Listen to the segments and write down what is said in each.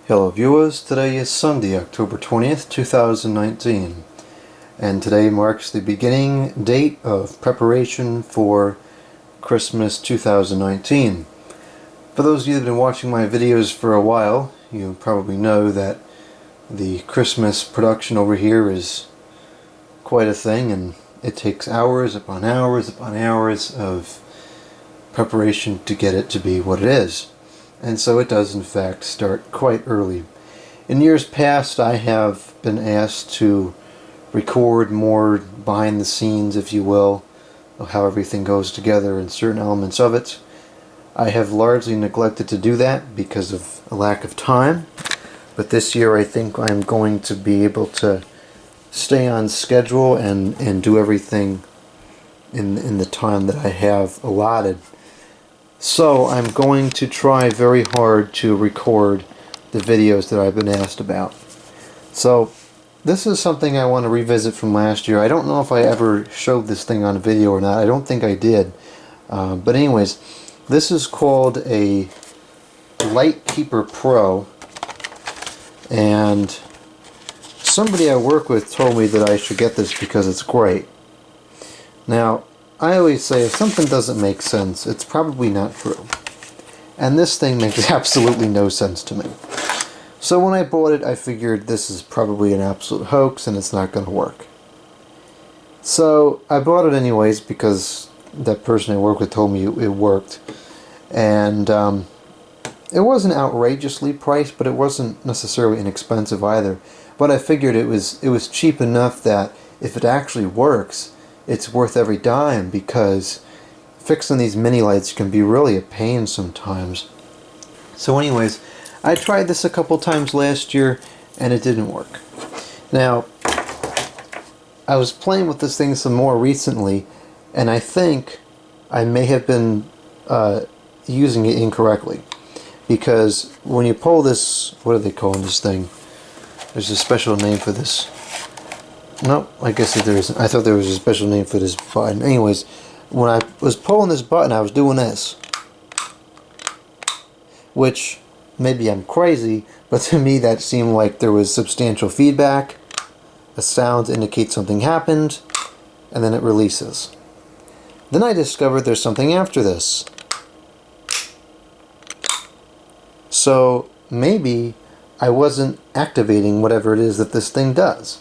Hello viewers, today is Sunday, October 20th, 2019, and today marks the beginning date of preparation for Christmas 2019. For those of you that have been watching my videos for a while, you probably know that the Christmas production over here is quite a thing, and it takes hours upon hours upon hours of preparation to get it to be what it is. And so it does in fact start quite early. In years past I have been asked to record more behind the scenes, if you will, of how everything goes together and certain elements of it. I have largely neglected to do that because of a lack of time, but this year I think I'm going to be able to stay on schedule and do everything in the time that I have allotted. So I'm going to try very hard to record the videos that I've been asked about. So this is something I want to revisit from last year. I don't know if I ever showed this thing on video or not. I don't think I did. But anyways, this is called a LightKeeper Pro, and somebody I work with told me that I should get this because it's great. Now, I always say if something doesn't make sense, it's probably not true. And this thing makes absolutely no sense to me. So when I bought it, I figured this is probably an absolute hoax and it's not going to work. So I bought it anyways because that person I work with told me it worked. And it wasn't outrageously priced, but it wasn't necessarily inexpensive either. But I figured it was cheap enough that if it actually works, it's worth every dime, because fixing these mini lights can be really a pain sometimes. So anyways, I tried this a couple times last year and it didn't work. Now, I was playing with this thing some more recently, and I think I may have been using it incorrectly, because when you pull this, what are they calling this thing? There's a special name for this. No, I guess that there isn't. I thought there was a special name for this button. Anyways, when I was pulling this button, I was doing this. Which, maybe I'm crazy, but to me that seemed like there was substantial feedback. A sound indicates something happened, and then it releases. Then I discovered there's something after this. So, maybe I wasn't activating whatever it is that this thing does.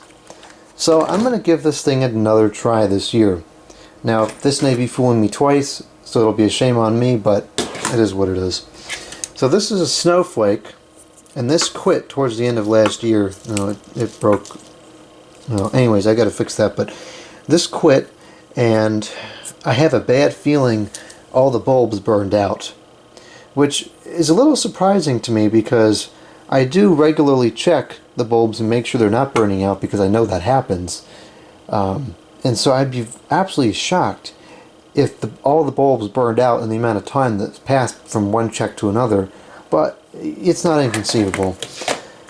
So I'm going to give this thing another try this year. Now, this may be fooling me twice, so it'll be a shame on me, but it is what it is. So this is a snowflake, and this quit towards the end of last year. No, it broke. No, anyways, I got to fix that, but this quit, and I have a bad feeling all the bulbs burned out, which is a little surprising to me because I do regularly check the bulbs and make sure they're not burning out, because I know that happens. And so I'd be absolutely shocked if all the bulbs burned out in the amount of time that's passed from one check to another, but it's not inconceivable.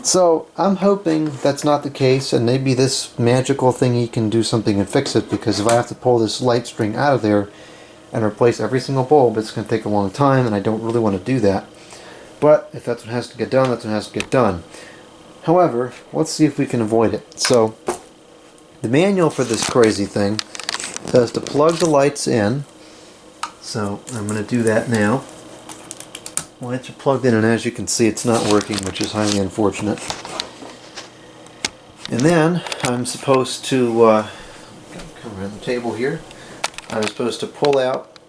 So I'm hoping that's not the case, and maybe this magical thingy can do something and fix it, because if I have to pull this light string out of there and replace every single bulb, it's going to take a long time, and I don't really want to do that. But if that's what has to get done, that's what has to get done. However, let's see if we can avoid it. So, the manual for this crazy thing says to plug the lights in. So, I'm going to do that now. Lights are plugged in, and as you can see, it's not working, which is highly unfortunate. And then, I'm supposed to, come around the table here. I'm supposed to pull out,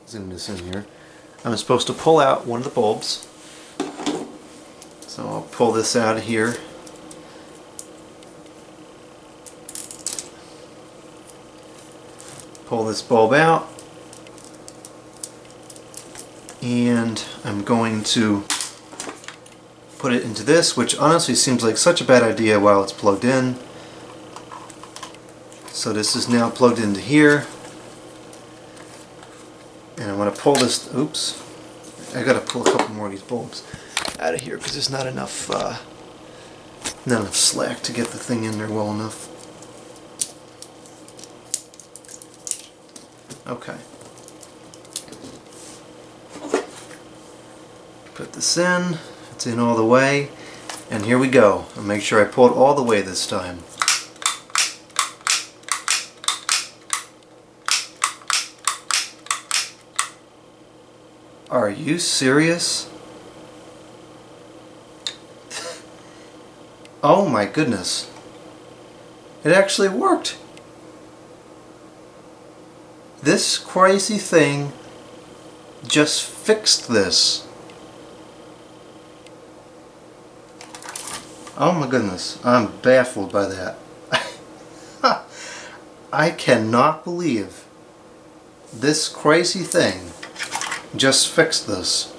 zoom this in here. I'm supposed to pull out one of the bulbs. So I'll pull this out of here. Pull this bulb out. And I'm going to put it into this, which honestly seems like such a bad idea while it's plugged in. So this is now plugged into here. And I'm going to pull this, oops, I got to pull a couple more of these bulbs out of here because there's not enough slack to get the thing in there well enough. Okay. Put this in, It's in all the way, and here we go. I'll make sure I pull it all the way this time. Are you serious? Oh my goodness. It actually worked. This crazy thing just fixed this. Oh my goodness, I'm baffled by that. I cannot believe this crazy thing just fixed this.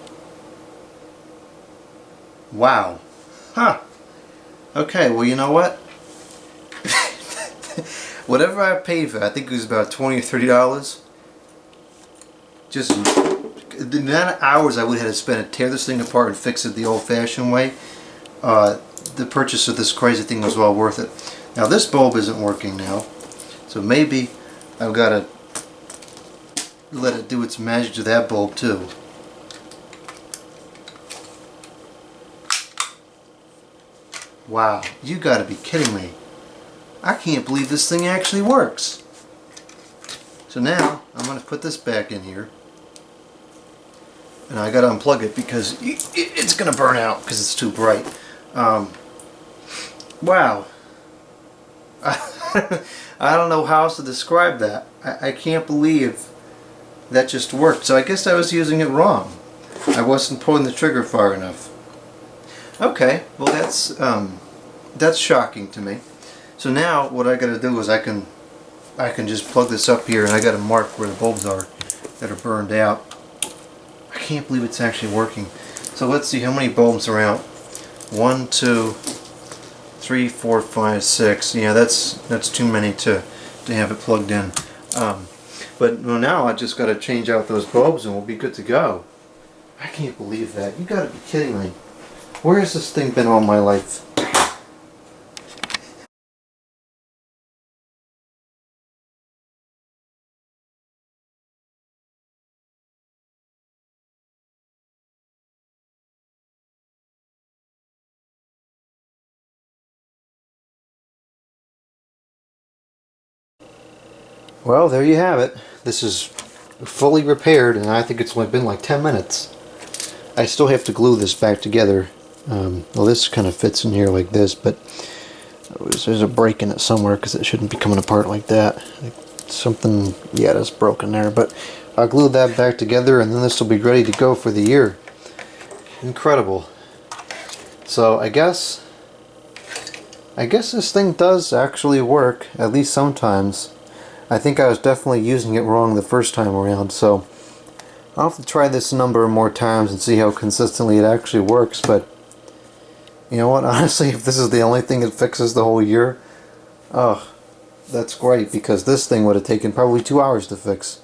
Wow. Huh. Okay, well, you know what? Whatever I paid for it, I think it was about $20 or $30. Just the amount of hours I would have had to spend to tear this thing apart and fix it the old-fashioned way, the purchase of this crazy thing was well worth it. Now this bulb isn't working now, so maybe I've got to let it do its magic to that bulb too. Wow, you gotta be kidding me. I can't believe this thing actually works. So now I'm going to put this back in here, and I got to unplug it because it's going to burn out because it's too bright. Wow. I don't know how else to describe that. I can't believe that just worked. So I guess I was using it wrong. I wasn't pulling the trigger far enough. Okay, well that's shocking to me. So now what I got to do is I can just plug this up here, and I got to mark where the bulbs are that are burned out. I can't believe it's actually working. So let's see how many bulbs are out. 1, 2, 3, 4, 5, 6. Yeah, that's too many to have it plugged in. But well, now I just got to change out those bulbs and we'll be good to go. I can't believe that. You got to be kidding me. Where has this thing been all my life? Well, there you have it. This is fully repaired, and I think it's only been like 10 minutes. I still have to glue this back together. Well, this kind of fits in here like this, but there's a break in it somewhere because it shouldn't be coming apart like that. Something, yeah, that's broken there, but I'll glue that back together, and then this will be ready to go for the year. Incredible. So I guess this thing does actually work, at least sometimes. I think I was definitely using it wrong the first time around, so I'll have to try this a number of more times and see how consistently it actually works. But you know what, honestly, if this is the only thing that fixes the whole year, oh, that's great, because this thing would have taken probably 2 hours to fix.